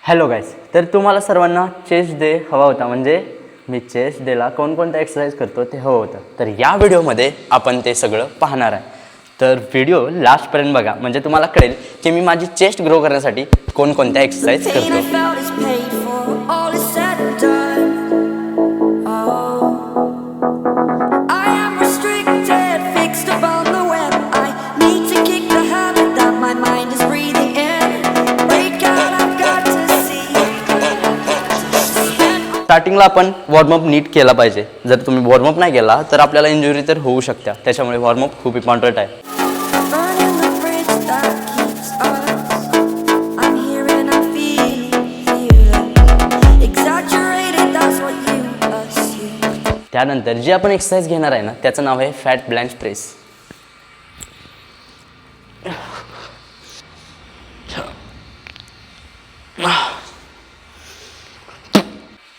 Hello guys, तर तुम्हाला सर्वांना चेस्ट डे हवा होता, म्हणजे मी चेस्ट डेला कोणकोणत्या एक्सरसाइज करतो ते हवं होतं. तर या व्हिडिओमध्ये आपण ते सगळं पाहणार आहे. तर व्हिडिओ लास्टपर्यंत बघा, म्हणजे तुम्हाला कळेल की मी माझी चेस्ट ग्रो करण्यासाठी कोणकोणत्या एक्सरसाइज करतो. स्टार्टिंगला आपण वॉर्मअप नीट केला पाहिजे. जर तुम्ही वॉर्मअप नाही केला तर आपल्याला इंजुरी तर होऊ शकते. त्याच्यामुळे वॉर्मअप खूप इम्पॉर्टंट आहे. त्यानंतर जी आपण एक्सरसाइज घेणार आहे ना, त्याचं नाव आहे फॅट बेंच प्रेस.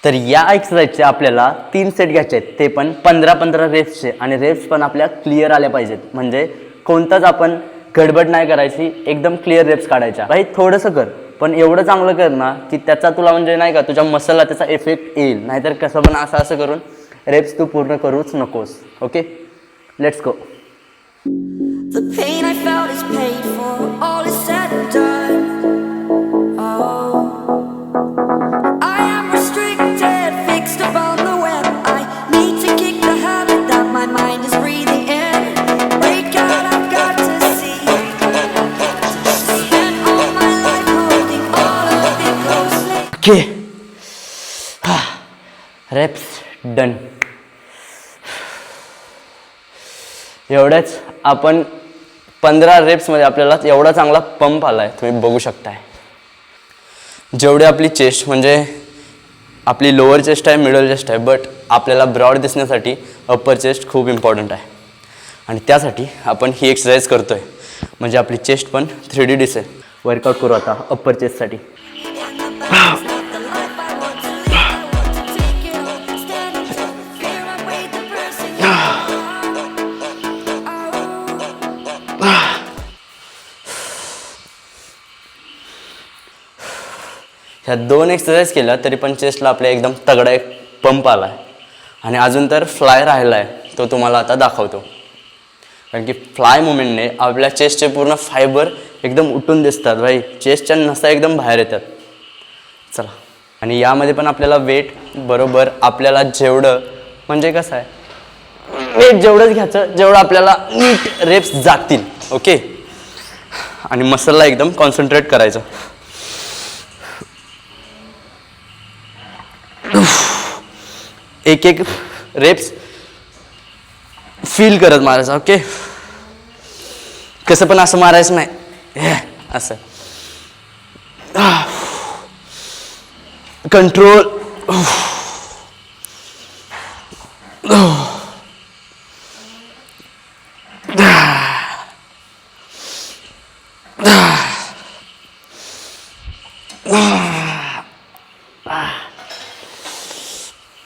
तर या एक्सरसाइजचे आपल्याला 3 सेट घ्यायचे आहेत, ते पण 15-15 रेप्सचे, आणि रेप्स पण आपल्या क्लिअर आल्या पाहिजेत. म्हणजे कोणताच आपण गडबड नाही करायची, एकदम क्लिअर रेप्स काढायच्या. भाई थोडंसं कर, पण एवढं चांगलं कर ना की त्याचा तुला म्हणजे नाही का तुझ्या मसलला त्याचा इफेक्ट येईल. नाहीतर कसं पण असं करून रेप्स तू पूर्ण करूच नकोस. Okay, let's go. The pain I felt is paid for, all is said and done. I am restricted, fixed upon the web. I need to kick the habit that my mind is breathing in. Break out, I've got to see. Spent all my life holding all of it closely. Okay. Reps done. एवढंच आपण 15 रेप्समध्ये आपल्याला एवढा चांगला pump आला आहे, तुम्ही बघू शकताय. जेवढी आपली चेस्ट, म्हणजे आपली लोअर चेस्ट आहे, मिडल चेस्ट आहे, बट आपल्याला ब्रॉड दिसण्यासाठी अप्पर चेस्ट खूप इम्पॉर्टंट आहे. आणि त्यासाठी आपण ही एक्सरसाइज करतो आहे, म्हणजे आपली चेस्ट पण 3D दिसेल. वर्कआउट करू आता अप्पर चेस्टसाठी. ह्या 2 एक्सरसाइज केल्या तरी पण चेस्टला आपल्या एकदम तगडा एक पंप आला आहे. आणि अजून तर फ्लाय राहिला आहे, तो तुम्हाला आता दाखवतो. कारण की फ्लाय मुवमेंटने आपल्या चेस्टचे पूर्ण फायबर एकदम उठून दिसतात. भाई चेस्टच्या नसा एकदम बाहेर येतात. चला, आणि यामध्ये पण आपल्याला वेट बरोबर आपल्याला जेवढं, म्हणजे कसं आहे, वेट जेवढंच घ्यायचं जेवढं आपल्याला नीट रेप्स जातील. ओके, आणि मसलला एकदम कॉन्सन्ट्रेट करायचं. एक एक रेप्स फील करत मारायचं. ओके, कसं पण असं मारायचं नाही, असं कंट्रोल.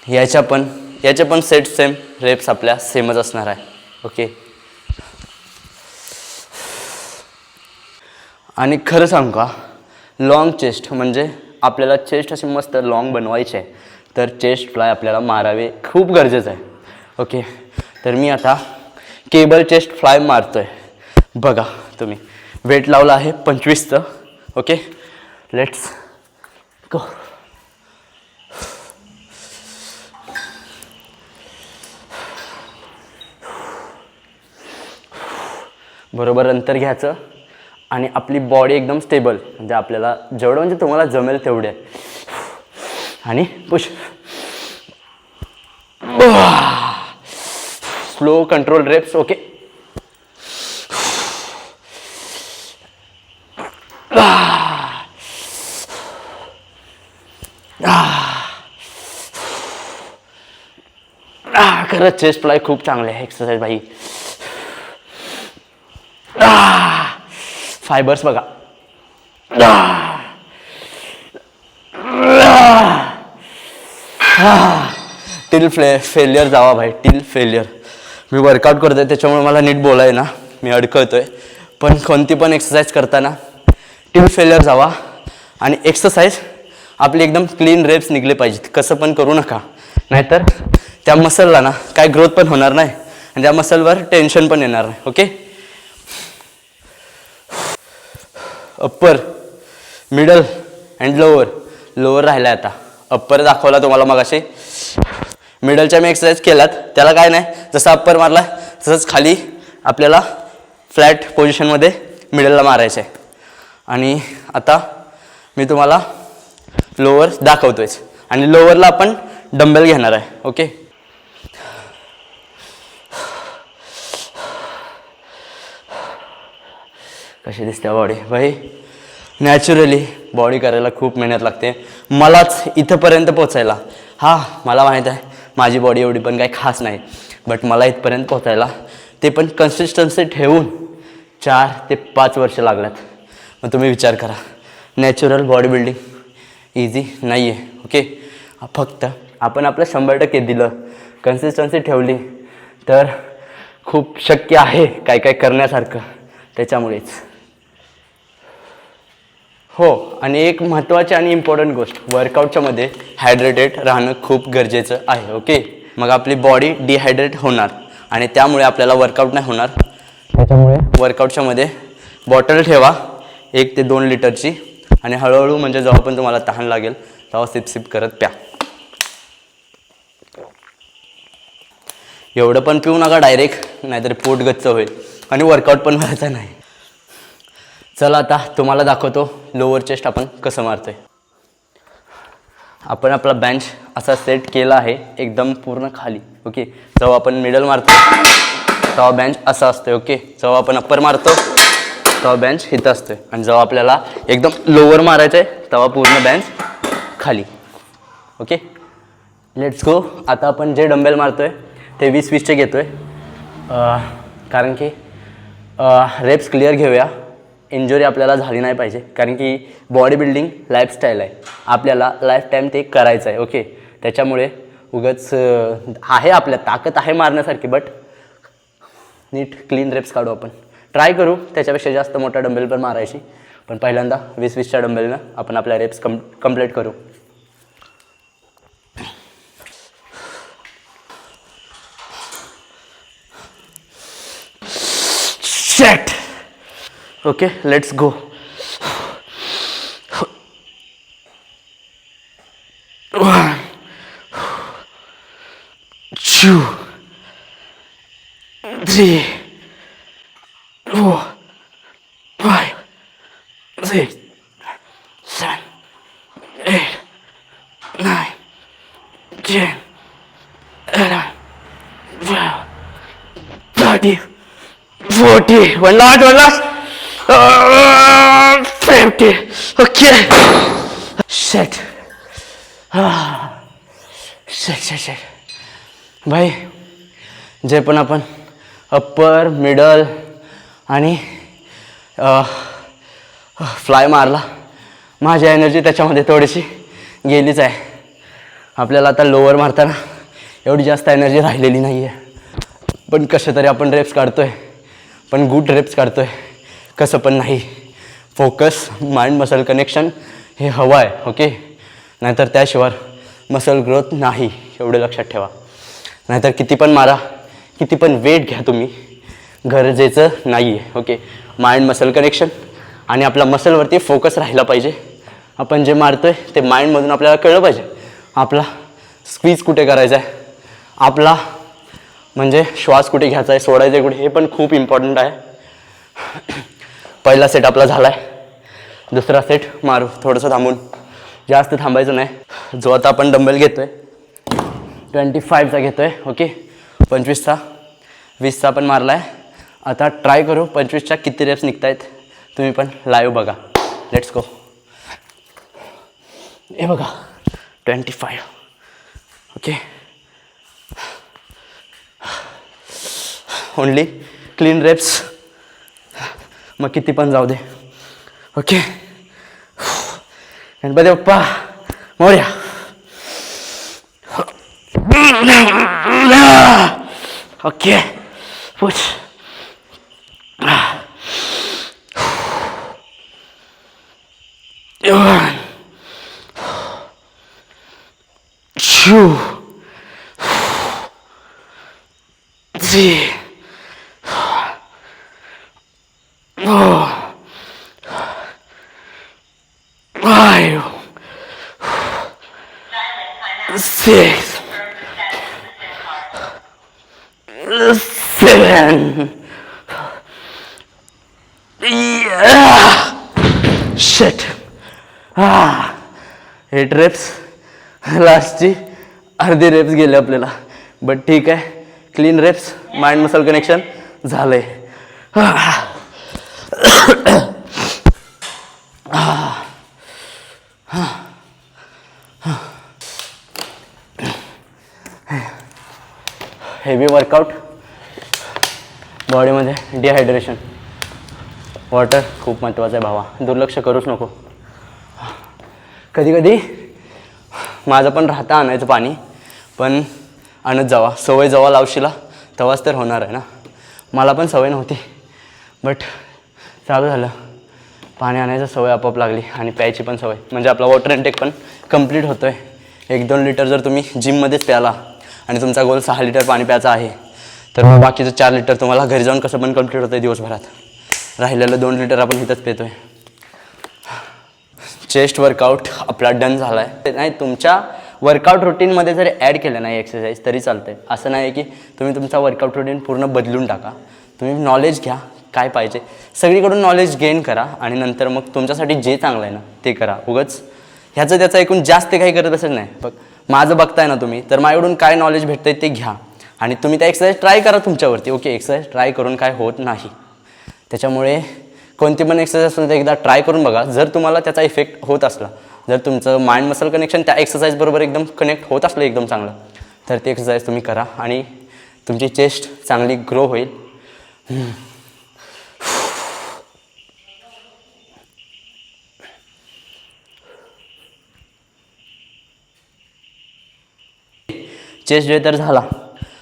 याच्या पण सेट सेम रेप्स आपल्या सेमच असणार आहे. ओके, आणि खरं सांगू का, लॉंग चेस्ट, म्हणजे आपल्याला चेस्ट अशी मस्त लॉंग बनवायची आहे, तर चेस्ट फ्लाय आपल्याला मारावे खूप गरजेचं आहे. ओके, तर मी आता केबल चेस्ट फ्लाय मारतोय. बघा तुम्ही, वेट लावला आहे 25चं. Okay, let's go. बरोबर अंतर घ्यायचं आणि आपली बॉडी एकदम स्टेबल, म्हणजे आपल्याला जेवढं म्हणजे तुम्हाला जमेल तेवढे, आणि push. Slow control reps. Okay, खरंच चेस्ट फ्लाय खूप चांगले आहे एक्सरसाइज भाई. फायबर्स बघा. टिल फेलियर जावा भाई, टिल फेलियर. मी वर्कआउट करतोय त्याच्यामुळे मला नीट बोलाय ना, मी अडकतोय. पण कोणती पण एक्सरसाइज करताना टिल फेलियर जावा आणि एक्सरसाइज आपली एकदम क्लीन रेप्स निघले पाहिजेत. कसं पण करू नका, नाहीतर त्या मसलला ना काय ग्रोथ पण होणार नाही आणि त्या मसलवर टेन्शन पण येणार नाही. Okay. Upper, middle and lower. Lower राहिला आहे आता. अप्पर दाखवला तुम्हाला मगाशी. मिडलच्या मी एक्सरसाइज केल्यात, त्याला काय नाही, जसं अप्पर मारला तसंच खाली आपल्याला फ्लॅट पोझिशनमध्ये मिडलला मारायचं आहे. आणि आता मी तुम्हाला लोअर दाखवतोयच आणि लोअरला आपण डंबेल घेणार आहे. ओके. कशी दिसते बॉडी भाई? नॅचरली बॉडी करायला खूप मेहनत लागते. मलाच इथंपर्यंत पोचायला, मला माहीत आहे माझी बॉडी एवढी पण काही खास नाही, बट मला इथपर्यंत पोचायला ते पण कन्सिस्टन्सी ठेवून 4 ते 5 वर्ष लागल्यात. मग तुम्ही विचार करा, नॅचरल बॉडी बिल्डिंग इझी नाही आहे. ओके. फक्त आपण आपलं 100% दिलं, कन्सिस्टन्सी ठेवली तर खूप शक्य आहे काय काय करण्यासारखं. त्याच्यामुळेच हो. आणि एक महत्त्वाची आणि इम्पॉर्टंट गोष्ट, वर्कआउटच्या मध्ये हायड्रेटेड राहणं खूप गरजेचं आहे. ओके. मग आपली बॉडी डिहायड्रेट होणार आणि त्यामुळे आपल्याला वर्कआउट नाही होणार. त्याच्यामुळे वर्कआउटच्या मध्ये बॉटल ठेवा 1 ते 2 लिटरची आणि हळूहळू म्हणजे जेव्हा पण तुम्हाला तहान लागेल तेव्हा सिप करत प्या. एवढं पण पिऊ नका डायरेक्ट, नाहीतर पोट गच्च होईल आणि वर्कआउट पण व्हायचं नाही. चला आता तुम्हाला दाखवतो लोअर चेस्ट आपण कसं मारतोय. आपण आपला बेंच असा सेट केला आहे एकदम पूर्ण खाली. ओके. जेव्हा आपण मिडल मारतो तेव्हा बेंच असा असतोय. ओके. जेव्हा आपण अप्पर मारतो तेव्हा बेंच इथं असतोय आणि जेव्हा आपल्याला एकदम लोअर मारायचं आहे तेव्हा पूर्ण बेंच खाली. ओके. Let's go. आता आपण जे डंबेल मारतोय ते 20-20चे घेतोय, कारण की रेप्स क्लिअर घेऊया. इंजुरी आपल्याला झाली नाही पाहिजे, कारण की बॉडी बिल्डिंग लाईफस्टाईल आहे, आपल्याला लाईफ टाईम ते करायचं आहे. ओके. त्याच्यामुळे उगाच आहे आपल्या ताकद आहे मारण्यासारखी, बट नीट क्लीन रेप्स काढू. आपण ट्राय करू त्याच्यापेक्षा जास्त मोठा डंबेल पण मारायची, पण पहिल्यांदा 20-20च्या डंबेलनं आपण आपल्या रेप्स कंप्लीट करू. Shit. Okay, let's go. 1, 2, 3, 4, 5, 6, 7, 8, 9, 10, 11, 12, 13, 40, one last, 50, okay. Shit. Shit. भाई, जे पण आपण अप्पर, मिडल आणि फ्लाय मारला, माझी एनर्जी त्याच्यामध्ये थोडीशी गेलीच आहे. आपल्याला आता लोअर मारताना एवढी जास्त एनर्जी राहिलेली नाही आहे, पण कसं तरी आपण रेप्स काढतोय, पण गुड रेप्स काढतोय. कसं पण नाही, फोकस, माइंड मसल कनेक्शन हे हवं आहे. ओके. नाहीतर त्याशिवाय मसल ग्रोथ नाही, एवढं लक्षात ठेवा. नाहीतर किती पण मारा, किती पण वेट घ्या तुम्ही, गरजेचं नाही आहे. ओके. माइंड मसल कनेक्शन आणि आपला मसलवरती फोकस राहिला पाहिजे. आपण जे मारतोय ते माइंडमधून आपल्याला कळलं पाहिजे. आपला स्क्वीज कुठे करायचा आहे, आपला म्हणजे श्वास कुठे घ्यायचा आहे, सोडायचं आहे कुठे, हे पण खूप इम्पॉर्टंट आहे. पहिला सेट आपला झाला आहे, दुसरा सेट मारू थोडंसं थांबून, जास्त थांबायचं नाही. जो आता आपण डंबेल घेतोय 25चा घेतोय. ओके. 25चा 20चा पण मारला आहे. आता ट्राय करू 25च्या किती रेप्स निघत आहेत. तुम्ही पण लाईव्ह बघा. Let's go. हे बघा 25. ओके. ओनली क्लीन रेप्स, मग किती पण जाऊ दे. Okay. Ganpati Bappa Morya. Okay. Push. 2, 3, 4, 5, 6, 7. Shit. 8 reps, लास्टची अर्धी रेप्स गेले आपल्याला, बट ठीक आहे. Clean reps, mind muscle connection झालंय. हेवी वर्कआउट, बॉडीमध्ये डिहायड्रेशन. वॉटर खूप महत्त्वाचं आहे भावा, दुर्लक्ष करूच नको. कधी कधी माझं पण राहतं आणायचं पाणी, पण आणत जावा. सवय जेव्हा लावशीला तेव्हाच तर होणार आहे ना. मला पण सवय नव्हती, बट चालू झालं. पाणी आणायचं सवय आपोआप लागली आणि प्यायची पण सवय. म्हणजे आपला वॉटर इंटेक पण कंप्लीट होतो आहे. 1-2 लिटर जर तुम्ही जिममध्येच प्याला आणि तुमचा गोल 6 लिटर पाणी प्यायचा आहे, तर मग बाकीचं 4 लिटर तुम्हाला घरी जाऊन कसं पण कंप्लीट होतं आहे दिवसभरात. राहिलेलं 2 लिटर आपण इथंच पितो आहे. चेस्ट वर्कआउट आपला डन झाला आहे. नाही, तुमच्या वर्कआउट रुटीनमध्ये जरी ॲड केलं नाही एक्सरसाइज तरी चालतं आहे. असं नाही की तुम्ही तुमचा वर्कआउट रुटीन पूर्ण बदलून टाका. तुम्ही नॉलेज घ्या, काय पाहिजे सगळीकडून नॉलेज गेन करा आणि नंतर मग तुमच्यासाठी जे चांगलं आहे ना ते करा. उगाच ह्याचं त्याचं ऐकून जास्त काही करत बसत नाही. बघ, माझं बघताय ना तुम्ही, तर माझ्याकडून काय नॉलेज भेटतं आहे ते घ्या आणि तुम्ही त्या एक्सरसाइज ट्राय करा तुमच्यावरती. ओके, एक्सरसाइज ट्राय करून काय होत नाही. त्याच्यामुळे कोणती पण एक्सरसाइज असेल तर एकदा ट्राय करून बघा. जर तुम्हाला त्याचा इफेक्ट होत असला, जर तुमचं माइंड मसल कनेक्शन त्या एक्सरसाइजबरोबर एकदम कनेक्ट होत असलं एकदम चांगलं, तर ते एक्सरसाइज तुम्ही करा आणि तुमची चेस्ट चांगली ग्रो होईल. चेस्ट डे तर झाला.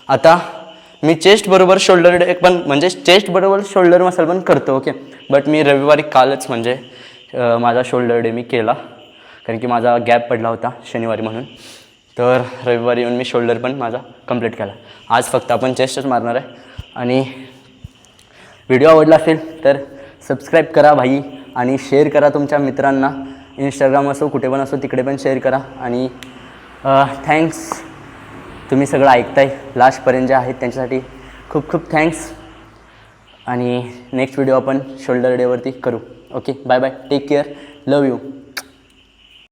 आता मी चेस्ट बरोबर शोल्डर डे पण, म्हणजे चेस्ट बरोबर शोल्डर मसल पण करतो. ओके, बट मी रविवारी कालच म्हणजे माझा शोल्डर डे मी केला, कारण की माझा गॅप पडला होता शनिवारी म्हणून. तर रविवारी येऊन मी शोल्डर पण माझा कंप्लीट केला. आज फक्त आपण चेस्टच मारणार आहे. आणि व्हिडिओ आवडला असेल तर सबस्क्राईब करा भाई आणि शेअर करा तुमच्या मित्रांना. इंस्टाग्राम असो कुठे पण असो तिकडे पण शेअर करा. आणि थँक्स, तुम्ही सगळं ऐकताय लास्टपर्यंत जे आहेत त्यांच्यासाठी खूप खूप थँक्स. आणि नेक्स्ट व्हिडिओ आपण शोल्डर डेवरती करू. Okay, bye bye, take care, love you.